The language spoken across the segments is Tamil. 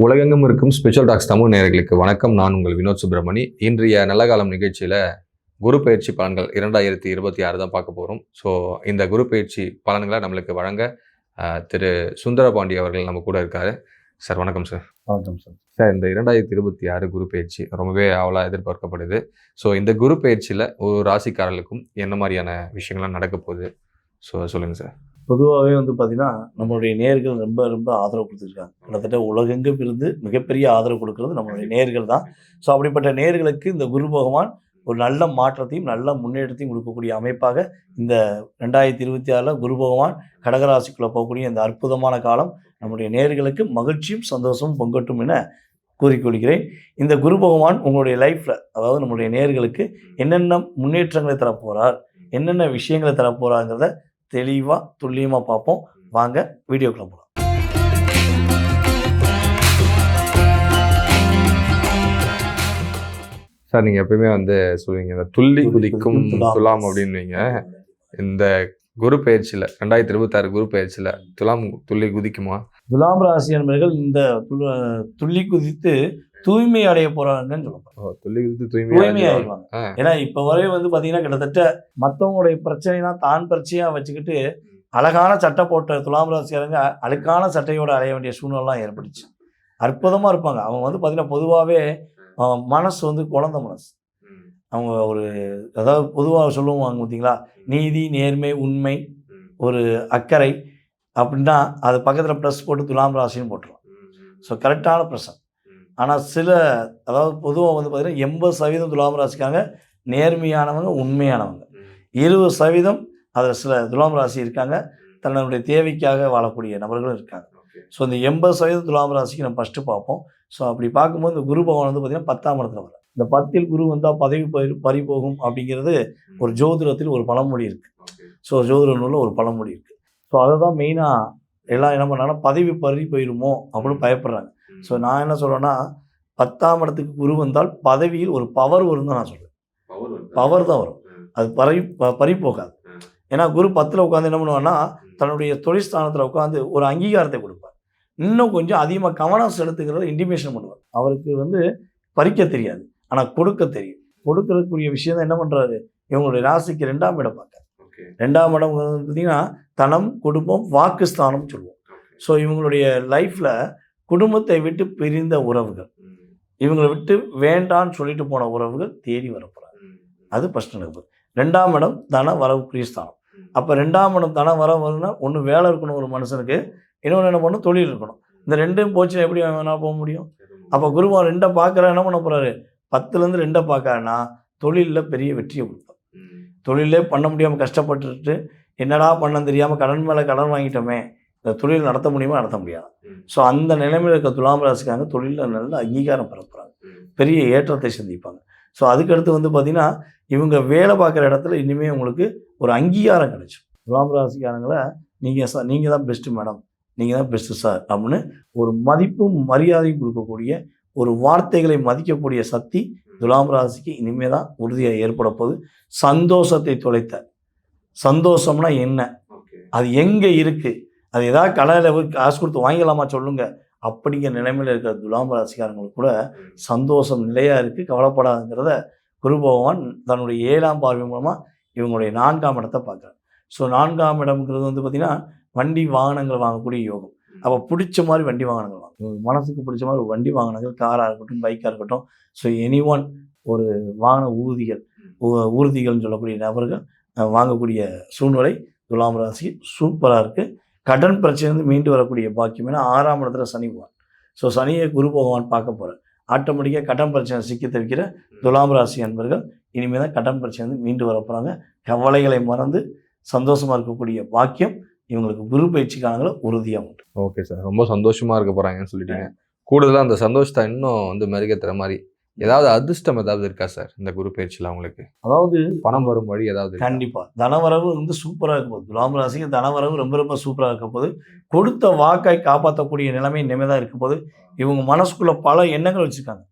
உலகெங்கும் இருக்கும் ஸ்பெஷல் டாக்ஸ் தமிழ் நேயர்களுக்கு வணக்கம். நான் உங்கள் வினோத் சுப்பிரமணி. இன்றைய நல்ல காலம் நிகழ்ச்சியில் குரு பயிற்சி பலன்கள் 2026 தான் பார்க்க போகிறோம். ஸோ இந்த குரு பயிற்சி பலன்களை நம்மளுக்கு வழங்க திரு சுந்தரபாண்டி அவர்கள் நம்ம கூட இருக்காரு. சார் வணக்கம் சார். வணக்கம் சார். சார், இந்த 2026 குரு பயிற்சி ரொம்பவே அவளாக எதிர்பார்க்கப்படுது. ஸோ இந்த குரு பயிற்சியில் ஒரு ராசிக்காரர்களுக்கும் என்ன மாதிரியான விஷயங்கள்லாம் நடக்க போகுது? ஸோ சொல்லுங்கள் சார். பொதுவாகவே பார்த்தீங்கன்னா நம்மளுடைய நேயர்கள் ரொம்ப ரொம்ப ஆதரவு கொடுத்துருக்காங்க. கிட்டத்தட்ட உலகெங்கும் இருந்து மிகப்பெரிய ஆதரவு கொடுக்கறது நம்மளுடைய நேயர்கள் தான். ஸோ அப்படிப்பட்ட நேயர்களுக்கு இந்த குரு பகவான் ஒரு நல்ல மாற்றத்தையும் நல்ல முன்னேற்றத்தையும் கொடுக்கக்கூடிய அமைப்பாக இந்த 2026 குரு பகவான் கடகராசிக்குள்ளே போகக்கூடிய இந்த அற்புதமான காலம் நம்முடைய நேயர்களுக்கு மகிழ்ச்சியும் சந்தோஷமும் பொங்கட்டும் என கூறிக்கொள்கிறேன். இந்த குரு பகவான் உங்களுடைய லைஃப்பில், அதாவது நம்முடைய நேயர்களுக்கு என்னென்ன முன்னேற்றங்களை தரப்போகிறார், என்னென்ன விஷயங்களை தரப்போகிறாங்கிறத தெளிவாக துல்லியமாக பார்ப்போம். வாங்க வீடியோக்குள்ள போகலாம். சார், நீங்கள் எப்பயுமே சொல்லுவீங்க இந்த துள்ளி குதிக்கும் துலாம் அப்படின்வீங்க. இந்த குரு பயிற்சியில் 2026 குரு பயிற்சியில் துலாம் துள்ளி குதிக்குமா? துலாம் ராசி என்பவர்கள் இந்த துள்ளி குதித்து தூய்மை அடைய போறாங்கன்னு சொல்லப்போம். துள்ளி குதித்து தூய்மை ஆயிடுவாங்க. ஏன்னா இப்போ வரை பார்த்தீங்கன்னா கிட்டத்தட்ட மற்றவங்களுடைய பிரச்சனைனா தான் பிரச்சனையாக வச்சுக்கிட்டு அழகான சட்டை போட்ட துலாம் ராசிக்காரங்க அழுக்கான சட்டையோடு அடைய வேண்டிய சூழ்நிலாம் ஏற்பட்டுச்சு. அற்புதமாக இருப்பாங்க அவங்க. பார்த்தீங்கன்னா பொதுவாகவே மனசு குழந்தை மனசு. அவங்க அதாவது பொதுவாக சொல்லுவாங்க பார்த்தீங்களா, நீதி நேர்மை உண்மை ஒரு அக்கறை அப்படின்னா அது பக்கத்தில் ப்ளஸ் போட்டு துலாம் ராசின்னு போட்டுருவோம். ஸோ கரெக்டான பிரசன். ஆனால் அதாவது பொதுவாக பார்த்தீங்கன்னா 80% துலாம் ராசிக்காங்க நேர்மையானவங்க உண்மையானவங்க. 20% அதில் சில துலாம் ராசி இருக்காங்க தன்னுடைய தேவைக்காக வாழக்கூடிய நபர்களும் இருக்காங்க. ஸோ இந்த 80% துலாம் ராசிக்கு நம்ம ஃபஸ்ட்டு பார்ப்போம். ஸோ அப்படி பார்க்கும்போது இந்த குரு பகவான் பார்த்திங்கன்னா 10ஆம் இடத்துல வரும். இந்த 10ல் குரு வந்தால் பதவி பறிபோகும் அப்படிங்கிறது ஒரு ஜோதிடத்தில் ஒரு பழமொழி இருக்குது. ஸோ ஜோதிட நூலில் ஒரு பழமொழி இருக்குது. ஸோ அதை தான் மெயினாக எல்லாம் என்ன பண்ணாங்கன்னா பதவி போயிடுமோ அப்படின்னு பயப்படுறாங்க. ஸோ நான் என்ன சொல்கிறேன்னா, 10ஆம் இடத்துக்கு குரு வந்தால் பதவியில் ஒரு பவர் வரும் தான் நான் சொல்கிறேன். பவர் தான் வரும், அது பறி போகாது. ஏன்னா குரு 10ல் உட்காந்து என்ன பண்ணுவான்னா தன்னுடைய தொழிற்ஸ்தானத்தில் உட்காந்து ஒரு அங்கீகாரத்தை கொடுப்பார். இன்னும் கொஞ்சம் அதிகமாக கவனம் செலுத்துகிறத இன்டிமேஷன் பண்ணுவார். அவருக்கு பறிக்க தெரியாது, ஆனால் கொடுக்க தெரியும். கொடுக்கறதுக்குரிய விஷயம் தான் என்ன பண்ணுறாரு, இவங்களுடைய ராசிக்கு 2ஆம் இடம் பார்க்க. 2ஆம் இடம் பார்த்தீங்கன்னா தனம் குடும்பம் வாக்குஸ்தானம் சொல்லுவோம். ஸோ இவங்களுடைய லைஃப்பில் குடும்பத்தை விட்டு பிரிந்த உறவுகள், இவங்களை விட்டு வேண்டான்னு சொல்லிட்டு போன உறவுகள் தேடி வரப்போகிறாங்க. அது ஃபஸ்ட்டு நடக்குது. 2ஆம் இடம் தன வரவுக்குரிய ஸ்தானம். அப்போ 2ஆம் இடம் தன வரவுன்னா ஒன்று வேலை இருக்கணும் ஒரு மனுஷனுக்கு, இன்னொன்று என்ன பண்ணணும் தொழில் இருக்கணும். இந்த ரெண்டும் போச்சு எப்படி வேணால் போக முடியும்? அப்போ குருவான் 2 பார்க்குற என்ன பண்ண போகிறாரு, 10லேருந்து 2 பார்க்கறனா தொழிலில் பெரிய வெற்றியை கொடுப்பார். தொழிலே பண்ண முடியாமல் கஷ்டப்பட்டுட்டு என்னடா பண்ண தெரியாமல் கடன் மேலே கடன் வாங்கிட்டோமே, இந்த தொழில் நடத்த முடியுமா நடத்த முடியாது. ஸோ அந்த நிலைமையில் இருக்க துலாம் ராசிக்காரங்க தொழிலில் நல்ல அங்கீகாரம் பெறப்போகிறாங்க, பெரிய ஏற்றத்தை சந்திப்பாங்க. ஸோ அதுக்கடுத்து பார்த்திங்கன்னா இவங்க வேலை பார்க்குற இடத்துல இனிமேல் உங்களுக்கு ஒரு அங்கீகாரம் கிடைக்கும். துலாம் ராசிக்காரங்களை நீங்கள் தான் பெஸ்ட்டு மேடம், நீங்கள் தான் பெஸ்ட்டு சார் அப்படின்னு ஒரு மதிப்பும் மரியாதையும் கொடுக்கக்கூடிய ஒரு வார்த்தைகளை மதிக்கக்கூடிய சக்தி துலாம் ராசிக்கு இனிமேல் தான் உறுதியாக ஏற்பட போகுது. சந்தோஷத்தை தொலைத்த சந்தோஷம்னா என்ன, அது எங்கே இருக்குது, அது ஏதாவது கடையில் காசு கொடுத்து வாங்கிக்கலாமா சொல்லுங்கள் அப்படிங்கிற நிலைமையில் இருக்கிற துலாம் ராசிக்காரங்களுக்கு கூட சந்தோஷம் நிலையாக இருக்குது, கவலைப்படாதுங்கிறத குரு பகவான் தன்னுடைய 7ஆம் பார்வை மூலமாக இவங்களுடைய 4ஆம் இடத்தை பார்க்குறாங்க. ஸோ 4ஆம் இடம்ங்கிறது பார்த்திங்கன்னா வண்டி வாகனங்கள் வாங்கக்கூடிய யோகம். அப்போ பிடிச்ச மாதிரி வண்டி வாகனங்கள் வாங்க, மனசுக்கு பிடிச்ச மாதிரி ஒரு வண்டி வாகனங்கள், காராக இருக்கட்டும் பைக்காக இருக்கட்டும். ஸோ எனிஒன் ஒரு வாகன ஊர்திகள்னு சொல்லக்கூடிய நபர்கள் வாங்கக்கூடிய சூழ்நிலை துலாம் ராசி சூப்பராக இருக்குது. கடன் பிரச்சனை மீண்டு வரக்கூடிய பாக்கியம். ஏன்னா 6ஆம் இடத்துல சனி பகவான். ஸோ சனியை குரு பகவான் பார்க்க போகிறார். ஆட்டோமேட்டிக்காக கடன் பிரச்சனை சிக்கி தவிக்கிற துலாம் ராசி அன்பர்கள் இனிமேல் தான் கடன் பிரச்சனை மீண்டு வர போகிறாங்க. கவலைகளை மறந்து சந்தோஷமாக இருக்கக்கூடிய பாக்கியம் இவங்களுக்கு குரு பயிற்சி காலங்களை உறுதியாக உண்டு. ஓகே சார், ரொம்ப சந்தோஷமாக இருக்க போகிறாங்கன்னு சொல்லிட்டீங்க. கூடுதலாக அந்த சந்தோஷத்தை இன்னும் மெருகத்துற மாதிரி ஏதாவது அதிர்ஷ்டம் ஏதாவது இருக்கா சார் இந்த குரு பயிற்சியில் அவங்களுக்கு? அதாவது பணம் வரும் வழி ஏதாவது? கண்டிப்பாக தனவரவு சூப்பராக இருக்க போகுது. துலாம் ராசிக்கு தனவரவு ரொம்ப ரொம்ப சூப்பராக இருக்க போது. கொடுத்த வாக்காய் காப்பாற்றக்கூடிய நிலைமை இனிமேல் தான் இருக்க போது. இவங்க மனசுக்குள்ளே பல எண்ணங்கள் வச்சுருக்காங்க.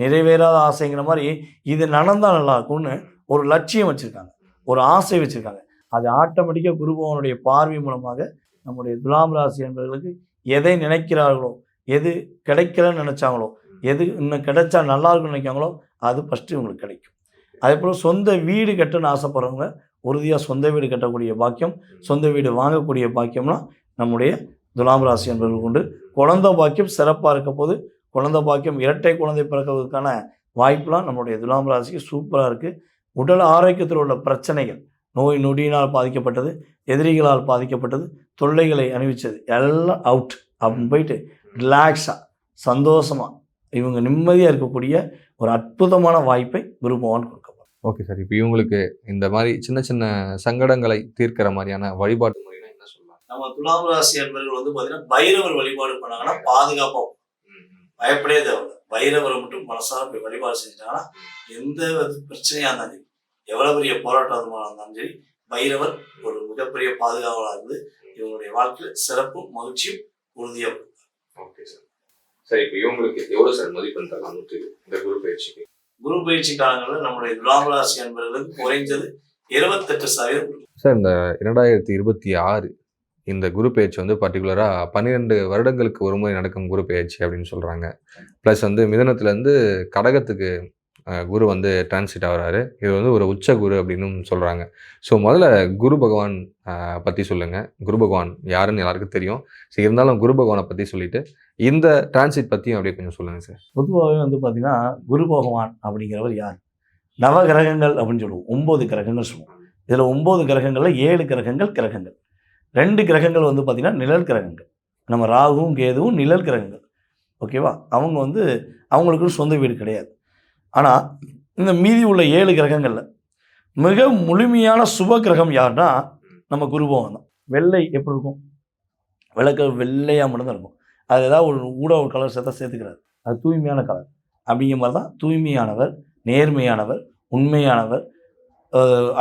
நிறைவேறாத ஆசைங்கிற மாதிரி இது நடந்தால் நல்லா இருக்கும்னு ஒரு லட்சியம் வச்சுருக்காங்க, ஒரு ஆசை வச்சுருக்காங்க. அது ஆட்டோமேட்டிக்காக குரு பகவானுடைய பார்வை மூலமாக நம்முடைய துலாம் ராசி என்பவர்களுக்கு எதை நினைக்கிறார்களோ எது கிடைக்கலன்னு நினச்சாங்களோ, எது இன்னும் கிடைச்சா நல்லா இருக்கும்னு நினைக்காங்களோ அது ஃபஸ்ட்டு இவங்களுக்கு கிடைக்கும். அதேபோல் சொந்த வீடு கட்டணும்னு ஆசைப்படுறவங்க உறுதியாக சொந்த வீடு கட்டக்கூடிய பாக்கியம், சொந்த வீடு வாங்கக்கூடிய பாக்கியம்லாம் நம்முடைய துலாம் ராசி என்பவர்களுக்கு உண்டு. குழந்தை பாக்கியம் சிறப்பாக இருக்க போது, குழந்தை பாக்கியம் இரட்டை குழந்தை பிறக்கிறதுக்கான வாய்ப்புலாம் நம்முடைய துலாம் ராசிக்கு சூப்பராக இருக்குது. உடல் ஆரோக்கியத்தில் உள்ள பிரச்சனைகள், நோய் நொடியினால் பாதிக்கப்பட்டது, எதிரிகளால் பாதிக்கப்பட்டது, தொல்லைகளை அணிவிச்சது எல்லாம் அவுட் அப்படின்னு போயிட்டு ரிலாக்ஸாக சந்தோஷமாக இவங்க நிம்மதியாக இருக்கக்கூடிய ஒரு அற்புதமான வாய்ப்பை குரு பகவான் கொடுக்க. Okay sir. இப்போ இவங்களுக்கு இந்த மாதிரி சின்ன சின்ன சங்கடங்களை தீர்க்கிற மாதிரியான வழிபாட்டு முறைனா என்ன சொல்லலாம்? நம்ம துலாம் ராசி என்பவர்கள் வந்து பார்த்தீங்கன்னா பைரவர் வழிபாடு பண்ணாங்கன்னா பாதுகாப்பாக பயப்படவே தேவையில்லை. பைரவரை மட்டும் மனசார போய் வழிபாடு செஞ்சுட்டாங்கன்னா எந்த பிரச்சனையாக இருந்தாலும் எவ்வளோ பெரிய போராட்டமாக இருந்தாலும் சரி பைரவர் ஒரு மிகப்பெரிய பாதுகாவலாக இருந்து இவங்களுடைய வாழ்க்கையில் சிறப்பும் மகிழ்ச்சியும் உறுதியாக இருக்கும். Okay sir. சரி, இப்போ இவங்களுக்கு எவ்வளோ சார் மதிப்பெண் தரலாம் இந்த குரு பயிற்சிக்கு? குரு பயிற்சி காலங்களில் நம்முடைய துலாம் ராசி என்பவர்களுக்கு குறைஞ்சது 28% சார். இந்த 2026 இந்த குரு பயிற்சி வந்து பர்டிகுலராக 12 வருடங்களுக்கு ஒரு முறை நடக்கும் குரு பயிற்சி அப்படின்னு சொல்கிறாங்க. ப்ளஸ் வந்து மிதனத்துலேருந்து கடகத்துக்கு குரு வந்து டிரான்சிட் ஆகிறாரு. இது வந்து ஒரு உச்ச குரு அப்படின்னு சொல்கிறாங்க. ஸோ முதல்ல குரு பகவான் பற்றி சொல்லுங்கள். குரு பகவான் யாருன்னு எல்லாருக்கும் தெரியும். ஸோ இருந்தாலும் குரு பகவானை பற்றி சொல்லிவிட்டு இந்த டிரான்சிட் பற்றியும் அப்படியே கொஞ்சம் சொல்லுங்கள் சார். பொதுவாகவே வந்து பார்த்திங்கன்னா குரு பகவான் அப்படிங்கிறவர் யார்? நவ கிரகங்கள் அப்படின்னு சொல்லுவோம். 9 கிரகங்கள் சொல்லுவோம். இதில் 9 கிரகங்களில் 7 கிரகங்கள் 2 கிரகங்கள் வந்து பார்த்திங்கன்னா நிழல் கிரகங்கள். நம்ம ராகுவும் கேதுவும் நிழல் கிரகங்கள். ஓகேவா? அவங்க வந்து அவங்களுக்கு சொந்த வீடு கிடையாது. ஆனால் இந்த மீதி உள்ள 7 கிரகங்களில் மிக முழுமையான சுப கிரகம் யாருன்னா நம்ம குரு பகவான் தான். வெள்ளை எப்படி இருக்கும்? விளக்கு வெள்ளையாக மட்டும்தான் இருக்கும். அது ஏதாவது ஒரு கலர் சேர்த்துக்கிறாரு. அது தூய்மையான கலர். அப்படிங்கிற மாதிரி தான் தூய்மையானவர், நேர்மையானவர், உண்மையானவர்,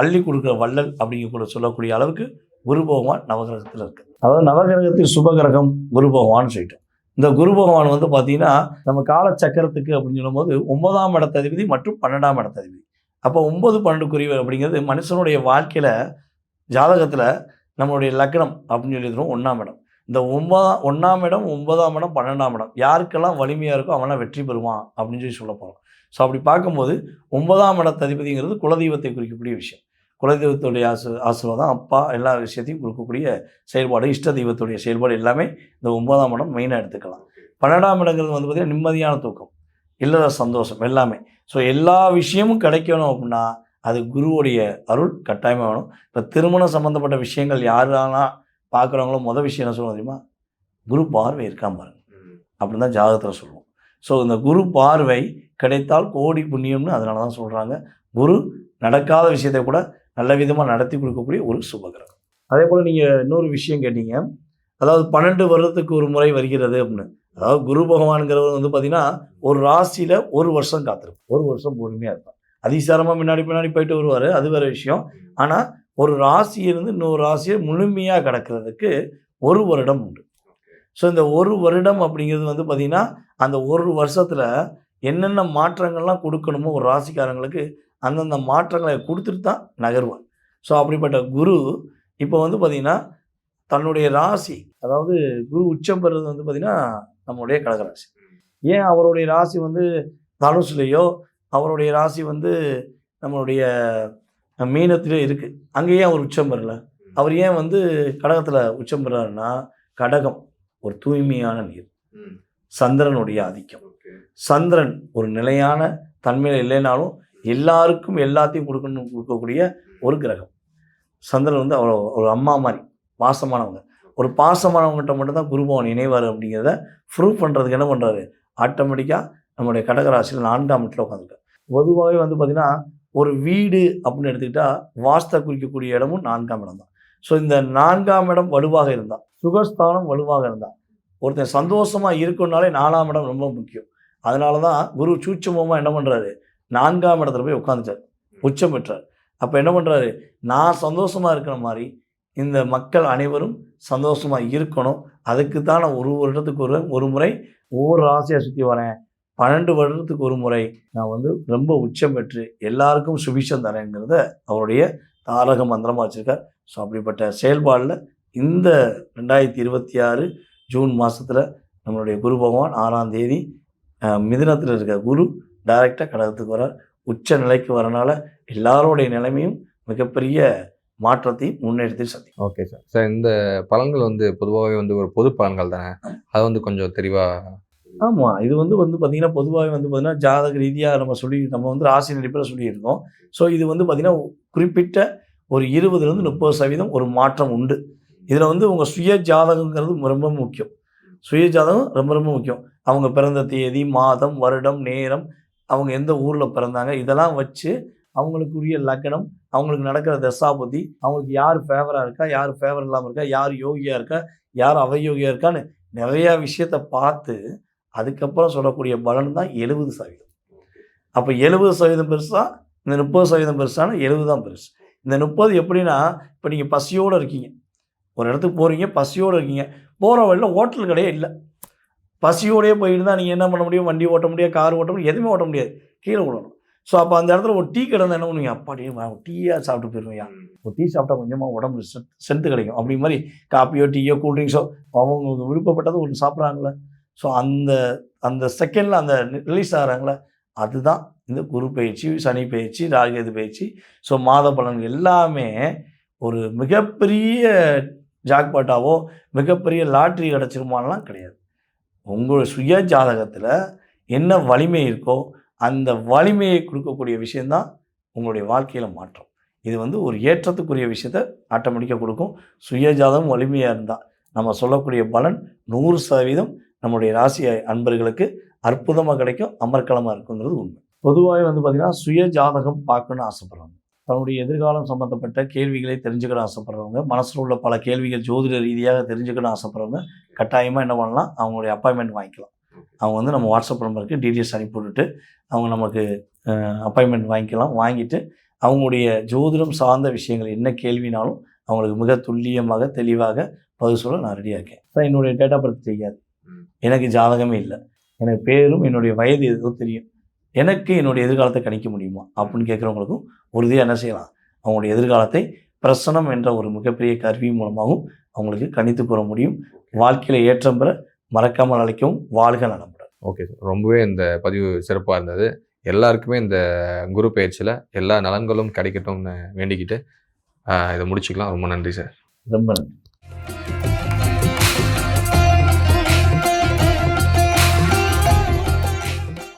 அள்ளி கொடுக்குற வள்ளல் அப்படிங்க சொல்லக்கூடிய அளவுக்கு குரு பகவான் நவகிரகத்தில் இருக்குது. அதாவது நவகிரகத்தில் சுபகிரகம் குரு பகவான் சொல்லிட்டோம். இந்த குரு பகவான் வந்து பார்த்தீங்கன்னா நம்ம காலச்சக்கரத்துக்கு அப்படின்னு சொல்லும்போது 9ஆம் இடத்ததிபதி மற்றும் 12ஆம் இடத்ததிபதி. அப்போ 9, 12 குறிவு அப்படிங்கிறது மனுஷனுடைய வாழ்க்கையில் ஜாதகத்தில் நம்மளுடைய லக்னம் அப்படின்னு சொல்லிடுறோம் 1ஆம் இடம். இந்த 1ஆம் இடம், 9ஆம் இடம், 12ஆம் இடம் யாருக்கெல்லாம் வலிமையாக இருக்கோ அவனா வெற்றி பெறுவான் அப்படின்னு சொல்ல போகிறோம். ஸோ அப்படி பார்க்கும்போது 9ஆம் இடத்ததிபதிங்கிறது குலதெய்வத்தை குறிக்கக்கூடிய விஷயம். குலதெய்வத்துடைய ஆசீர்வாதம் அப்பா எல்லா விஷயத்தையும் கொடுக்கக்கூடிய செயல்பாடு, இஷ்ட தெய்வத்துடைய செயல்பாடு எல்லாமே இந்த 9ஆம் இடம் மெயினாக எடுத்துக்கலாம். 12ஆம் இடங்கிறது வந்து பார்த்திங்கன்னா நிம்மதியான தூக்கம், இல்லற சந்தோஷம் எல்லாமே. ஸோ எல்லா விஷயமும் கிடைக்கணும் அப்படின்னா அது குருவுடைய அருள் கட்டாயமாக வேணும். இப்போ திருமணம் சம்மந்தப்பட்ட விஷயங்கள் யாரெல்லாம் பார்க்குறவங்களோ மொதல் விஷயம் என்ன சொல்லுவோம் தெரியுமா? குரு பார்வை இருக்காம பாருங்க அப்படின்னு தான் ஜாதகத்தில் சொல்லுவோம். ஸோ இந்த குரு பார்வை கிடைத்தால் கோடி புண்ணியம்னு அதனால தான் சொல்கிறாங்க. குரு நடக்காத விஷயத்தை கூட நல்ல விதமாக நடத்தி கொடுக்கக்கூடிய ஒரு சுபகிரகம். அதே போல் நீங்கள் இன்னொரு விஷயம் கேட்டீங்க, அதாவது 12 வருடத்துக்கு ஒரு முறை வருகிறது அப்படின்னு. அதாவது குரு பகவான்கிறவர் வந்து பார்த்திங்கன்னா ஒரு ராசியில் 1 வருஷம் காத்திருக்கும். 1 வருஷம் பொறுமையாக இருப்பார். அதிசாரமாக முன்னாடி போயிட்டு வருவார், அது வேறு விஷயம். ஆனால் ஒரு ராசியிலிருந்து இன்னொரு ராசியை முழுமையாக கடக்கிறதுக்கு 1 வருடம் உண்டு. ஸோ இந்த 1 வருடம் அப்படிங்கிறது வந்து பார்த்திங்கன்னா அந்த 1 வருஷத்தில் என்னென்ன மாற்றங்கள்லாம் கொடுக்கணுமோ ஒரு ராசிக்காரங்களுக்கு அந்தந்த மாற்றங்களை கொடுத்துட்டு தான் நகர்வார். ஸோ அப்படிப்பட்ட குரு இப்போ வந்து பார்த்திங்கன்னா தன்னுடைய ராசி, அதாவது குரு உச்சம் பெறுறது வந்து பார்த்திங்கன்னா நம்மளுடைய கடகராசி. ஏன் அவருடைய ராசி வந்து தனுசுலையோ, அவருடைய ராசி வந்து நம்மளுடைய மீனத்திலே இருக்குது, அங்கேயே அவர் உச்சம் பெறல? அவர் ஏன் வந்து கடகத்தில் உச்சம் பெறாருன்னா, கடகம் ஒரு தூய்மையான நீர், சந்திரனுடைய ஆதிக்கம். சந்திரன் ஒரு நிலையான தன்மையில் இல்லைனாலும் எல்லாருக்கும் எல்லாத்தையும் கொடுக்கக்கூடிய ஒரு கிரகம். சந்திரன் வந்து ஒரு அம்மா மாதிரி பாசமானவங்க. ஒரு பாசமானவங்ககிட்ட மட்டும்தான் குருபவன் இணைவார் அப்படிங்கிறத ப்ரூவ் பண்ணுறதுக்கு என்ன பண்ணுறாரு? ஆட்டோமேட்டிக்காக நம்மளுடைய கடகராசியில் 4ஆம் இடத்துல உட்காந்துருக்கார். பொதுவாகவே வந்து பார்த்திங்கன்னா ஒரு வீடு அப்படின்னு எடுத்துக்கிட்டால் வாஸ்தை குறிக்கக்கூடிய இடமும் 4ஆம் இடம் தான். ஸோ இந்த 4ஆம் இடம் வலுவாக இருந்தால், சுகஸ்தானம் வலுவாக இருந்தால், ஒருத்தன் சந்தோஷமாக இருக்கணும்னாலே 4ஆம் இடம் ரொம்ப முக்கியம். அதனால தான் குரு சூட்சமமாக என்ன பண்ணுறாரு? 4ஆம் இடத்துல போய் உட்காந்துட்டார், உச்சம் பெற்றார். அப்போ என்ன பண்ணுறாரு? நான் சந்தோஷமாக இருக்கிற மாதிரி இந்த மக்கள் அனைவரும் சந்தோஷமாக இருக்கணும். அதுக்கு தான் நான் 1 வருடத்துக்கு ஒரு முறை ஒவ்வொரு ராசியாக சுற்றி வரேன். 12 வருடத்துக்கு ஒரு முறை நான் வந்து ரொம்ப உச்சம் பெற்று எல்லாருக்கும் சுபிஷம் தரேங்கிறத அவருடைய தாரக மந்திரமாக வச்சுருக்கார். ஸோ அப்படிப்பட்ட செயல்பாடில் இந்த 2026 ஜூன் மாதத்தில் நம்மளுடைய குரு பகவான் 6ஆம் தேதி மிதுனத்தில் இருக்க குரு டைரெக்டாக கடகத்துக்கு வர உச்ச நிலைக்கு வரனால எல்லாருடைய நிலைமையும் மிகப்பெரிய மாற்றத்தையும் முன்னேற்றத்தையும் சந்திக்கும். Okay sir. சார் இந்த பலன்கள் வந்து பொதுவாகவே வந்து ஒரு பொது பலன்கள் தானே, அதை வந்து கொஞ்சம் தெளிவாக. ஆமாம், இது வந்து பார்த்தீங்கன்னா பொதுவாகவே வந்து பார்த்தீங்கன்னா ஜாதக ரீதியாக நம்ம வந்து ராசி அடிப்படையில் சொல்லியிருக்கோம். ஸோ இது வந்து பார்த்தீங்கன்னா குறிப்பிட்ட ஒரு 20% 30% ஒரு மாற்றம் உண்டு. இதில் வந்து உங்கள் சுய ஜாதகங்கிறது ரொம்ப முக்கியம். சுய ஜாதகம் ரொம்ப ரொம்ப முக்கியம். அவங்க பிறந்த தேதி, மாதம், வருடம், நேரம், அவங்க எந்த ஊரில் பிறந்தாங்க, இதெல்லாம் வச்சு அவங்களுக்குரிய லக்னம், அவங்களுக்கு நடக்கிற தசாபுத்தி, அவங்களுக்கு யார் ஃபேவராக இருக்கா, யார் ஃபேவர் இல்லாமல் இருக்கா, யார் யோகியாக இருக்கா, யார் அவயோகியாக இருக்கான்னு நிறையா விஷயத்தை பார்த்து அதுக்கப்புறம் சொல்லக்கூடிய பலன் தான் 70%. அப்போ 70% பெருசா, இந்த 30% பெருசான 70 தான் பெருசு. இந்த 30 எப்படின்னா, இப்போ நீங்கள் பசியோடு இருக்கீங்க, ஒரு இடத்துக்கு போகிறீங்க, பசியோடு இருக்கீங்க, போகிற வழியில் ஹோட்டல் கடையே இல்லை, பசியோடையே போயிட்டு தான் நீங்கள் என்ன பண்ண முடியும், வண்டி ஓட்ட முடியாது, கார் ஓட்ட முடியாது, எதுவுமே ஓட்ட முடியாது, கீழே விடணும். ஸோ அப்போ அந்த இடத்துல ஒரு டீ கடை என்ன பண்ணுவீங்க, அப்பாடி டீயாக சாப்பிட்டு போயிடுவீங்க, ஒரு டீ சாப்பிட்டா கொஞ்சமாக உடம்பு ஸ்ட்ரென்த்து கிடைக்கும், அப்படி மாதிரி காப்பியோ டீயோ கூல்ட்ரிங்க்ஸோ அவங்க விருப்பப்பட்டது ஒன்று சாப்பிட்றாங்களே, ஸோ அந்த அந்த செகண்டில் அந்த ரிலீஸ் ஆகிறாங்களே, அதுதான் இந்த குரு பயிற்சி, சனி பயிற்சி, ராகுகேது பயிற்சி. ஸோ மாத பலன்கள் எல்லாமே ஒரு மிகப்பெரிய ஜாக்பாட்டாவோ மிகப்பெரிய லாட்ரி கிடச்சிருமானலாம் கிடையாது. உங்கள் சுய ஜாதகத்தில் என்ன வலிமை இருக்கோ அந்த வலிமையை கொடுக்கக்கூடிய விஷயந்தான் உங்களுடைய வாழ்க்கையில் மாற்றம். இது வந்து ஒரு ஏற்றத்துக்குரிய விஷயத்தை ஆட்டோமேட்டிக்காக கொடுக்கும். சுய ஜாதகம் வலிமையாக இருந்தால் நம்ம சொல்லக்கூடிய பலன் 100% நம்முடைய ராசி அன்பர்களுக்கு அற்புதமாக கிடைக்கும், அமர்க்கலமாக இருக்குங்கிறது உண்மை. பொதுவாகவே வந்து பார்த்திங்கன்னா சுய ஜாதகம் பார்க்கணுன்னு ஆசைப்படுறாங்க. தன்னுடைய எதிர்காலம் சம்மந்தப்பட்ட கேள்விகளை தெரிஞ்சுக்கணும் ஆசைப்படுறவங்க, மனசில் உள்ள பல கேள்விகள் ஜோதிட ரீதியாக தெரிஞ்சுக்கணும் ஆசைப்படுறவங்க கட்டாயமாக என்ன பண்ணலாம், அவங்களுடைய அப்பாயின்மெண்ட் வாங்கிக்கலாம். அவங்க வந்து நம்ம வாட்ஸ்அப் நம்பருக்கு டீட்டெயில்ஸ் அனுப்பி விட்டுட்டு அவங்க நமக்கு அப்பாயின்மெண்ட் வாங்கிக்கலாம். வாங்கிட்டு அவங்களுடைய ஜோதிடம் சார்ந்த விஷயங்கள் என்ன கேள்வினாலும் அவங்களுக்கு மிக துல்லியமாக தெளிவாக பதில் சொல்ல நான் ரெடியாக இருக்கேன். சார் என்னுடைய டேட் ஆஃப் பர்த் தெரியாது, எனக்கு ஜாதகமே இல்லை, எனக்கு பேரும் என்னுடைய வயது ஏதோ தெரியும், எனக்கு என்னுடைய எதிர்காலத்தை கணிக்க முடியுமா அப்படின்னு கேட்குறவங்களுக்கும் உறுதியாக என்ன செய்யலாம், அவங்களுடைய எதிர்காலத்தை பிரசனம் என்ற ஒரு மிகப்பெரிய கருவி மூலமாகவும் அவங்களுக்கு கணித்து கூற முடியும். வாழ்க்கையில் ஏற்றம் பெற மறக்காமல் அழைக்கவும். வாழ்க நலமுடன். ஓகே சார், ரொம்பவே இந்த பதிவு சிறப்பாக இருந்தது. எல்லாருக்குமே இந்த குரு பயிற்சியில் எல்லா நலன்களும் கிடைக்கட்டும்னு வேண்டிக்கிட்டு இதை முடிச்சுக்கலாம். ரொம்ப நன்றி சார். ரொம்ப நன்றி.